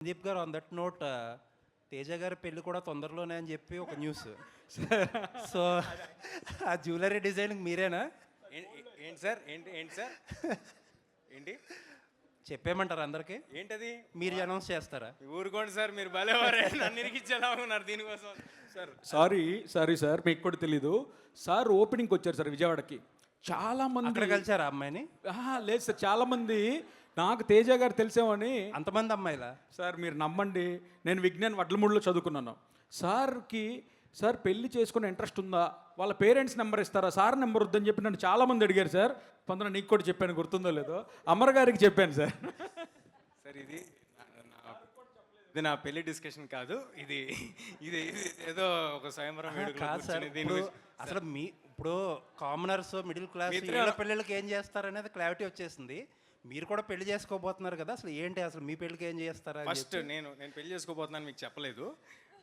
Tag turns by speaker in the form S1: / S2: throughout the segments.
S1: సందీప్ గారు on that note Teja గారి పెళ్లి కూడా తొందరలోనే అని చెప్పి ఒక న్యూస్. సో ఆ జ్యువెలరీ డిజైనింగ్ మీరేనా?
S2: ఏంటి సార్ ఏంటి సార్ ఏంటి
S1: చెప్పేమంటారు అందరికి?
S2: ఏంటది
S1: మీరు అనౌన్స్ చేస్తారా?
S2: ఊరుకోండి సార్, మీరు భలేవారే, నన్ను ఇరికిచ్చేలా ఉన్నారు దీనికోసం.
S3: సారీ సార్, మీకు కూడా తెలీదు సార్. ఓపెనింగ్కి వచ్చారు సార్ విజయవాడకి. చాలా మంది
S1: అక్కడ కలిసారా అమ్మాయిని?
S3: లేదు సార్, చాలా మంది నాకు తేజ గారు తెలిసేమని.
S1: అంతమంది అమ్మాయిలా?
S3: సార్ మీరు నమ్మండి, నేను విజ్ఞాన్ వడ్లమూడిలో చదువుకున్నాను. సార్కి సార్ పెళ్లి చేసుకునే ఇంట్రెస్ట్ ఉందా, వాళ్ళ పేరెంట్స్ నెంబర్ ఇస్తారా, సార్ నెంబర్ వద్దని చెప్పి నన్ను చాలామంది అడిగారు సార్. తొందర నీకు కూడా చెప్పాను, గుర్తుందో లేదో, అమర్ గారికి చెప్పాను సార్.
S2: సార్ ఇది నా పెళ్లి డిస్కషన్ కాదు, ఇది ఇది ఏదో ఒక స్వయంవరం
S1: కాదు సార్. అసలు మీ ఇప్పుడు కామనర్స్, మిడిల్ క్లాస్ పిల్లలకి ఏం చేస్తారనేది క్లారిటీ వచ్చేసింది. మీరు కూడా పెళ్లి చేసుకోబోతున్నారు కదా, అసలు ఏంటి అసలు మీ పెళ్లికి ఏం చేస్తారా?
S2: ఫస్ట్ నేను పెళ్లి చేసుకోబోతున్నాను మీకు చెప్పలేదు,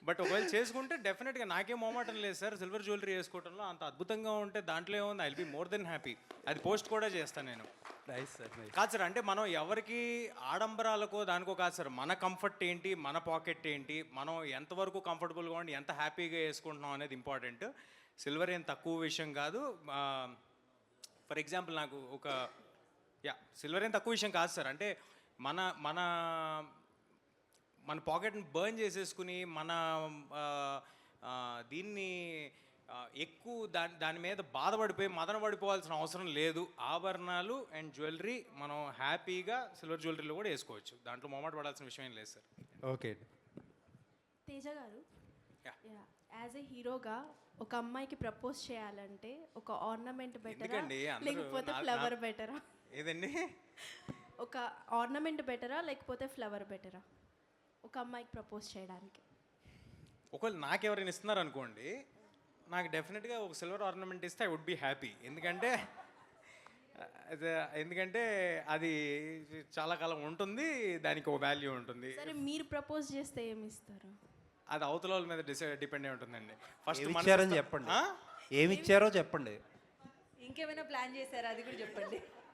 S2: బట్ ఒకవేళ చేసుకుంటే డెఫినెట్గా నాకేం మొహమాటం లేదు సార్. సిల్వర్ జ్యువెలరీ వేసుకోవడంలో అంత అద్భుతంగా ఉంటే దాంట్లో ఏముంది, I will be more than happy. అది పోస్ట్ కూడా చేస్తాను నేను. కాదు సార్, అంటే మనం ఎవరికి ఆడంబరాలకో దానికో కాదు సార్, మన కంఫర్ట్ ఏంటి, మన పాకెట్ ఏంటి, మనం ఎంతవరకు కంఫర్టబుల్గా ఉండి ఎంత హ్యాపీగా వేసుకుంటున్నాం అనేది ఇంపార్టెంట్. సిల్వర్ ఏం తక్కువ విషయం కాదు. ఫర్ ఎగ్జాంపుల్ నాకు సిల్వర్ ఏం తక్కువ విషయం కాదు సార్. అంటే మన మన మన పాకెట్ని బర్న్ చేసేసుకుని మన దీన్ని ఎక్కువ దాని మీద బాధపడిపోయి మదన పడిపోవాల్సిన అవసరం లేదు. ఆభరణాలు అండ్ జ్యువెలరీ మనం హ్యాపీగా సిల్వర్ జ్యువెలరీలో కూడా వేసుకోవచ్చు, దాంట్లో మొహమాట పడాల్సిన విషయం ఏం లేదు సార్.
S1: ఓకే
S4: తేజ గారు, యాజ్ ఏ హీరోగా ఒక అమ్మాయికి ప్రపోజ్ చేయాలంటే ఒక ఆర్నమెంట్ బెటరా లేకపోతే ఫ్లవర్ బెటరా?
S2: ఏదండి,
S4: ఒక ఆర్నమెంట్ బెటరా లేకపోతే ఫ్లవర్ బెటరా ఒక అమ్మాయికి ప్రపోజ్ చేయడానికి?
S2: ఒకవేళ నాకెవరైనా ఇస్తున్నారు అనుకోండి, నాకు డెఫినెట్గా ఒక సిల్వర్ ఆర్నమెంట్ ఇస్తే ఐ వుడ్ బి హ్యాపీ. ఎందుకంటే అది చాలా కాలం ఉంటుంది, దానికి ఒక వాల్యూ ఉంటుంది.
S4: సరే, మీరు ప్రపోజ్ చేస్తే ఏమి ఇస్తారు?
S2: అది అవతల వాళ్ళ మీద డిపెండ్ అయి ఉంటుందండి. ఫస్ట్
S1: ఇచ్చారని చెప్పండి, ఏమి ఇచ్చారో చెప్పండి.
S5: ఇంకేమైనా ప్లాన్ చేశారా అది కూడా చెప్పండి.